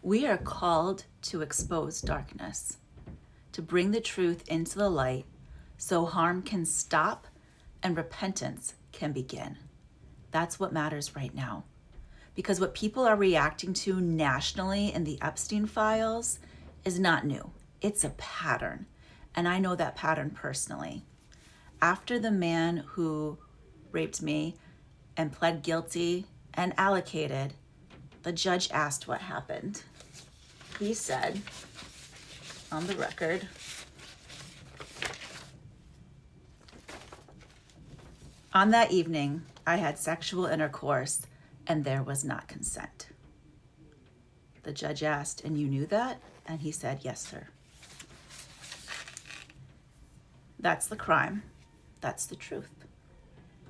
We are called to expose darkness, to bring the truth into the light so harm can stop and repentance can begin. That's what matters right now. Because what people are reacting to nationally in the Epstein files is not new. It's a pattern. And I know that pattern personally. After the man who raped me and pled guilty and allocated, the judge asked what happened. He said, on the record, "On that evening, I had sexual intercourse and there was not consent." The judge asked, "And you knew that?" And he said, "Yes, sir." That's the crime. That's the truth.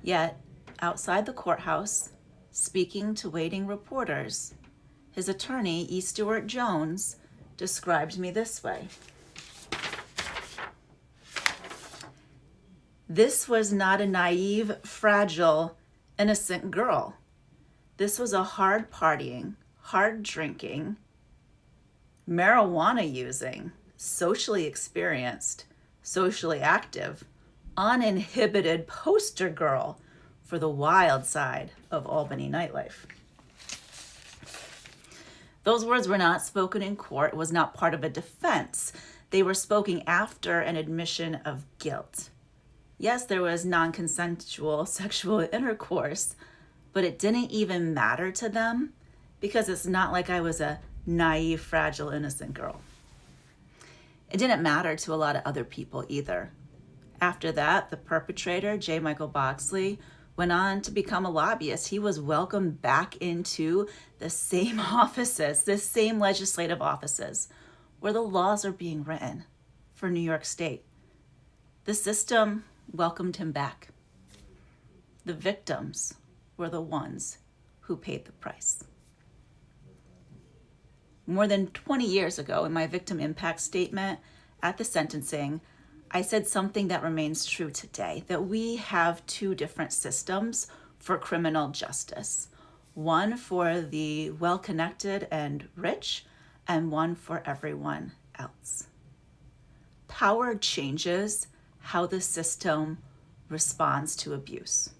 Yet, outside the courthouse, speaking to waiting reporters, his attorney, E. Stewart Jones, described me this way. "This was not a naive, fragile, innocent girl. This was a hard partying, hard drinking, marijuana using, socially experienced, socially active, uninhibited poster girl for the wild side of Albany nightlife." Those words were not spoken in court. It was not part of a defense. They were spoken after an admission of guilt. Yes, there was non-consensual sexual intercourse, but it didn't even matter to them because it's not like I was a naive, fragile, innocent girl. It didn't matter to a lot of other people either. After that, the perpetrator, J. Michael Boxley, went on to become a lobbyist. He was welcomed back into the same offices, the same legislative offices, where the laws are being written for New York State. The system welcomed him back. The victims were the ones who paid the price. More than 20 years ago, in my victim impact statement at the sentencing, I said something that remains true today, that we have two different systems for criminal justice. One for the well-connected and rich, and one for everyone else. Power changes how the system responds to abuse.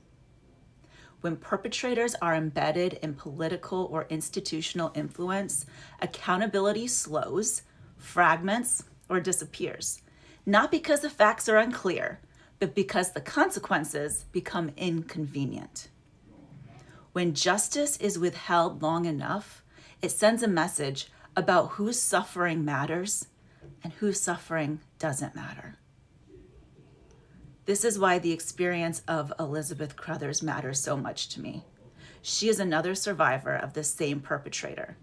When perpetrators are embedded in political or institutional influence, accountability slows, fragments, or disappears. Not because the facts are unclear, but because the consequences become inconvenient. When justice is withheld long enough, it sends a message about whose suffering matters and whose suffering doesn't matter. This is why the experience of Elizabeth Crothers matters so much to me. She is another survivor of the same perpetrator,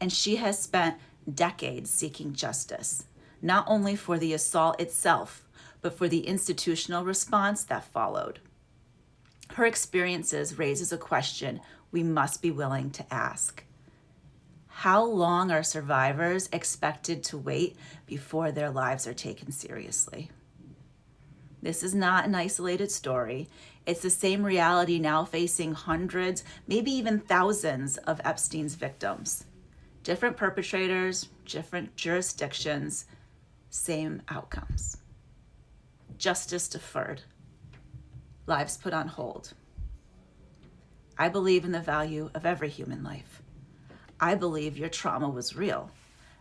and she has spent decades seeking justice, not only for the assault itself, but for the institutional response that followed. Her experiences raises a question we must be willing to ask. How long are survivors expected to wait before their lives are taken seriously? This is not an isolated story. It's the same reality now facing hundreds, maybe even thousands of Epstein's victims. Different perpetrators, different jurisdictions, same outcomes. Justice deferred. Lives put on hold. I believe in the value of every human life. I believe your trauma was real,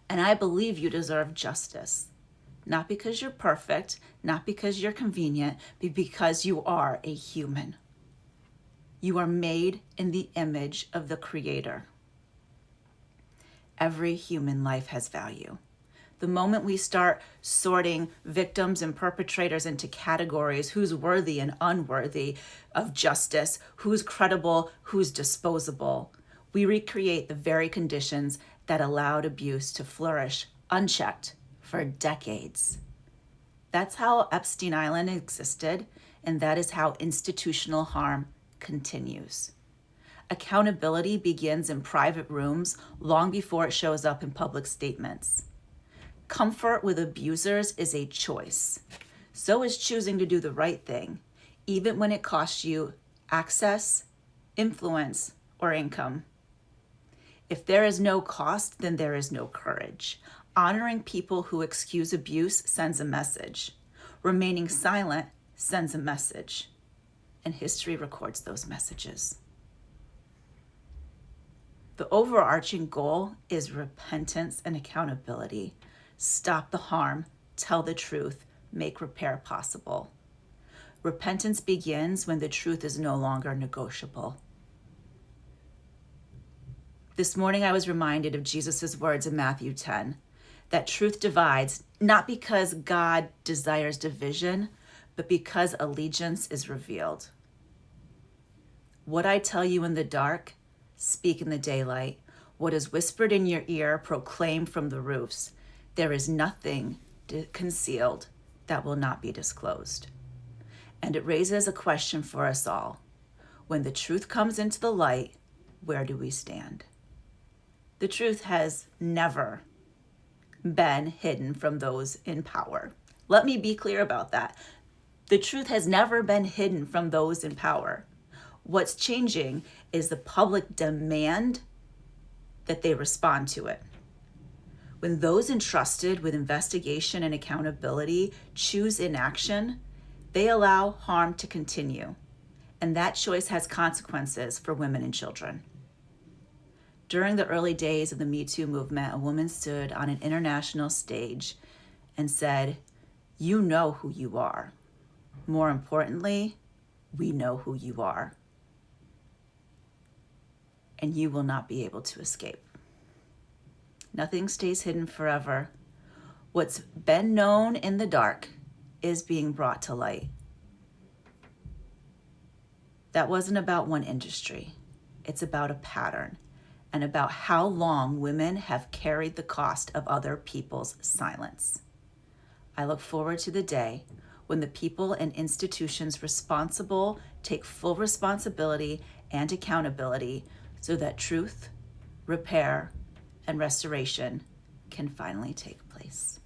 and I believe you deserve justice. Not because you're perfect, not because you're convenient, but because you are a human. You are made in the image of the Creator. Every human life has value. The moment we start sorting victims and perpetrators into categories, who's worthy and unworthy of justice, who's credible, who's disposable, we recreate the very conditions that allowed abuse to flourish unchecked for decades. That's how Epstein Island existed, and that is how institutional harm continues. Accountability begins in private rooms long before it shows up in public statements. Comfort with abusers is a choice. So is choosing to do the right thing, even when it costs you access, influence, or income. If there is no cost, then there is no courage. Honoring people who excuse abuse sends a message. Remaining silent sends a message. And history records those messages. The overarching goal is repentance and accountability. Stop the harm, tell the truth, make repair possible. Repentance begins when the truth is no longer negotiable. This morning I was reminded of Jesus' words in Matthew 10, that truth divides, not because God desires division, but because allegiance is revealed. What I tell you in the dark, speak in the daylight. What is whispered in your ear, proclaim from the roofs. There is nothing concealed that will not be disclosed. And it raises a question for us all. When the truth comes into the light, where do we stand? The truth has never been hidden from those in power. Let me be clear about that. The truth has never been hidden from those in power. What's changing is the public demand that they respond to it. When those entrusted with investigation and accountability choose inaction, they allow harm to continue. And that choice has consequences for women and children. During the early days of the Me Too movement, a woman stood on an international stage and said, "You know who you are. More importantly, we know who you are. And you will not be able to escape." Nothing stays hidden forever. What's been known in the dark is being brought to light. That wasn't about one industry. It's about a pattern and about how long women have carried the cost of other people's silence. I look forward to the day when the people and institutions responsible take full responsibility and accountability so that truth, repair, and restoration can finally take place.